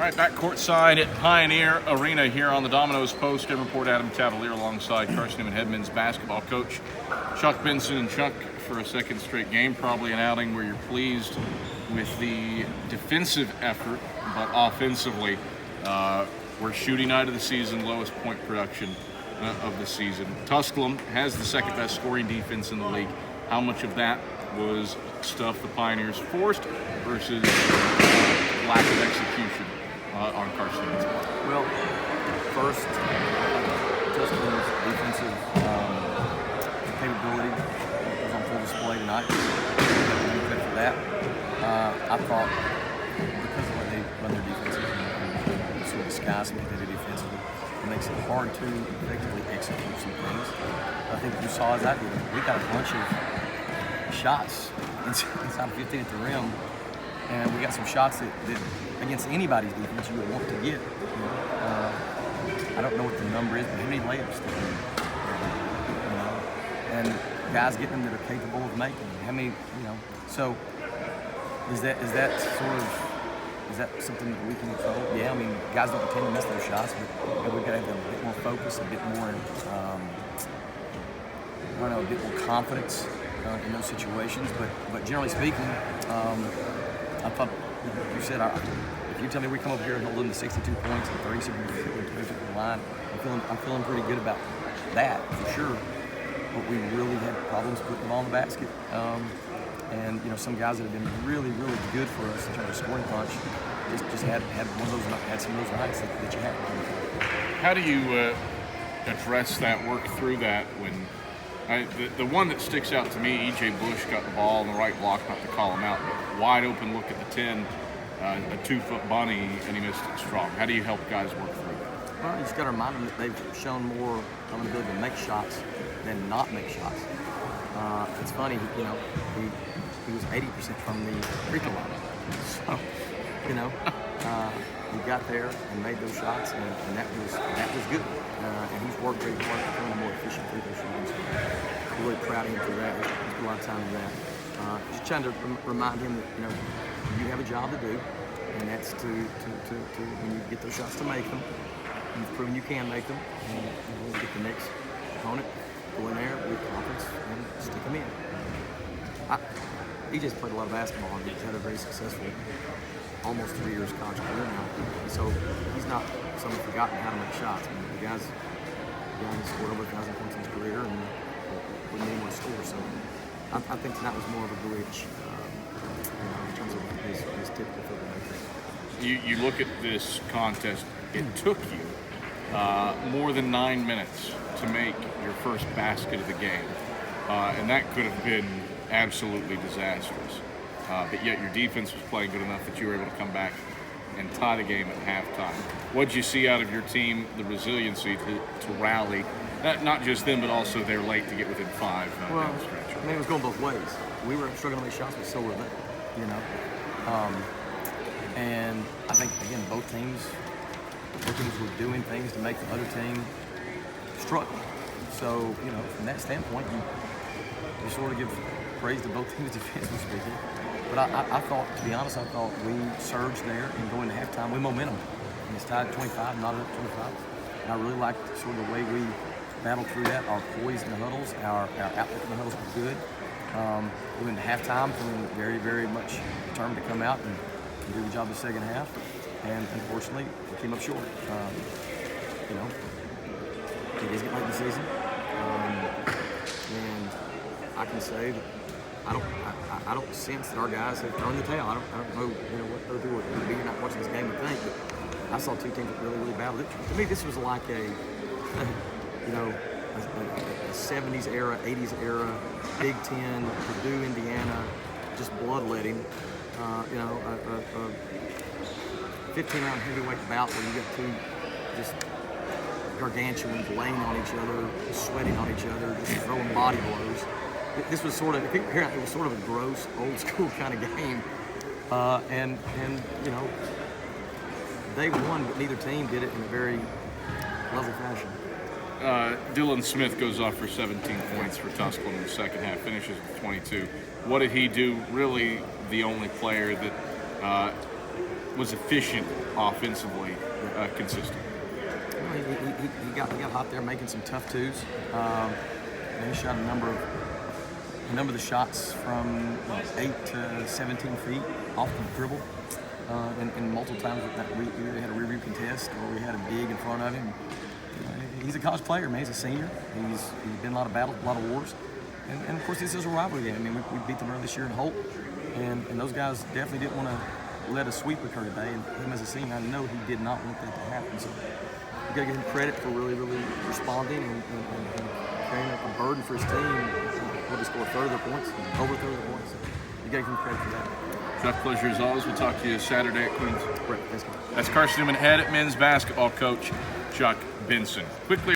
All right, back courtside at Pioneer Arena here on the Domino's Post-Game Report. Adam Cavalier alongside Carson-Newman head men's basketball coach Chuck Benson. And Chuck, for a second straight game, probably an outing where you're pleased with the defensive effort, but offensively, we're shooting night of the season, lowest point production of the season. Tusculum has the second best scoring defense in the league. How much of that was stuff the Pioneers forced versus lack of execution on Carson-Newman's part? Well, first, Tusculum's defensive capability was on full display tonight. Good for that. I thought because of the way they run their defenses and sort of disguise what they do defensively, it makes it hard to effectively execute some things. I think you saw as I did, we got a bunch of shots inside 15 at the rim, and we got some shots that against anybody's defense you would want to get. I don't know what the number is, but how many layups did we, and guys getting them that are capable of making them. How many, so is that something that we can control? Yeah, I mean, guys don't tend to miss those shots, but we've got to have a bit more focus, a bit more, a bit more confidence in those situations. But generally speaking, I thought you said if you tell me we come up here and hold them to 62 points and 37 points at the line, I'm feeling pretty good about that for sure. But we really had problems putting the ball in the basket. And some guys that have been really, really good for us in terms of scoring punch just had one of those, had some of those nights that you had. How do you address that, work through that when the one that sticks out to me, E.J. Bush got the ball in the right block, not to call him out, but wide open look at the 10, a 2-foot bunny, and he missed it strong. How do you help guys work through that? Well, you just got to remind them that they've shown more of an ability to make shots than not make shots. It's funny, he was 80% from the free throw line. So, he got there and made those shots, and that was good. And he's worked very hard to become a more efficient free throw shooter. So I'm really proud of him for that. He spent a lot of time in that. Just trying to remind him that you have a job to do, and that's to when you get those shots to make them. You've proven you can make them, and get the next opponent, go in there with confidence and stick them in. He just played a lot of basketball, and he's had a very successful, almost 3 years college career now. So he's not someone forgotten how to make shots. I mean, the guy's scored over 1,000 points in his career and wouldn't need more to score. So I think tonight was more of a bridge in terms of his typical football making. You look at this contest, it took you more than 9 minutes to make your first basket of the game. And that could have been absolutely disastrous. But yet your defense was playing good enough that you were able to come back and tie the game at halftime. What did you see out of your team, the resiliency to rally, not just them, but also they're late to get within 5 down the stretch? I mean, it was going both ways. We were struggling to make shots, but so were they, And I think, again, both teams were doing things to make the other team struggle. So, from that standpoint, you sort of give praise to both teams' defensively speaking. But I thought, to be honest, we surged there and going to halftime with momentum. And it's tied 25, not up 25. And I really liked sort of the way we battled through that. Our poise in the huddles, our outlook in the huddles was good. We went to halftime feeling very, very much determined to come out and do the job the second half. And unfortunately, we came up short. It is getting late in the season. And I can say that I don't sense that our guys have thrown the towel. I don't know what they'll do. Maybe you're not watching this game, but I saw two teams that really, really battled. To me, this was like a 70s era, 80s era, Big Ten, Purdue, Indiana, just bloodletting. A 15-round heavyweight bout where you got two just gargantuans laying on each other, sweating on each other, just throwing body blows. This was sort of, it was sort of a gross, old school kind of game. And they won, but neither team did it in a very level fashion. Dylan Smith goes off for 17 points for Tusculum in the second half, finishes with 22. What did he do? Really the only player that was efficient offensively, consistent. He got hot there making some tough twos. He shot a number of the shots from 8 to 17 feet off the dribble. And multiple times that we either had a rear-view contest or we had a big in front of him. He's a college player, man. He's a senior. He's been in a lot of battles, a lot of wars. And of course, this is a rivalry game. I mean, we beat them earlier this year in Holt. And those guys definitely didn't want to let a sweep occur today. And him as a senior, I know he did not want that to happen. So you got to give him credit for really, really responding and carrying a burden for his team. He scored a third of their points, over a third of their points. So you got to give him credit for that. Chuck, pleasure as always. We'll talk to you Saturday at Queens. Right, thanks, That's Carson-Newman head men's basketball coach Chuck Benson. Quickly.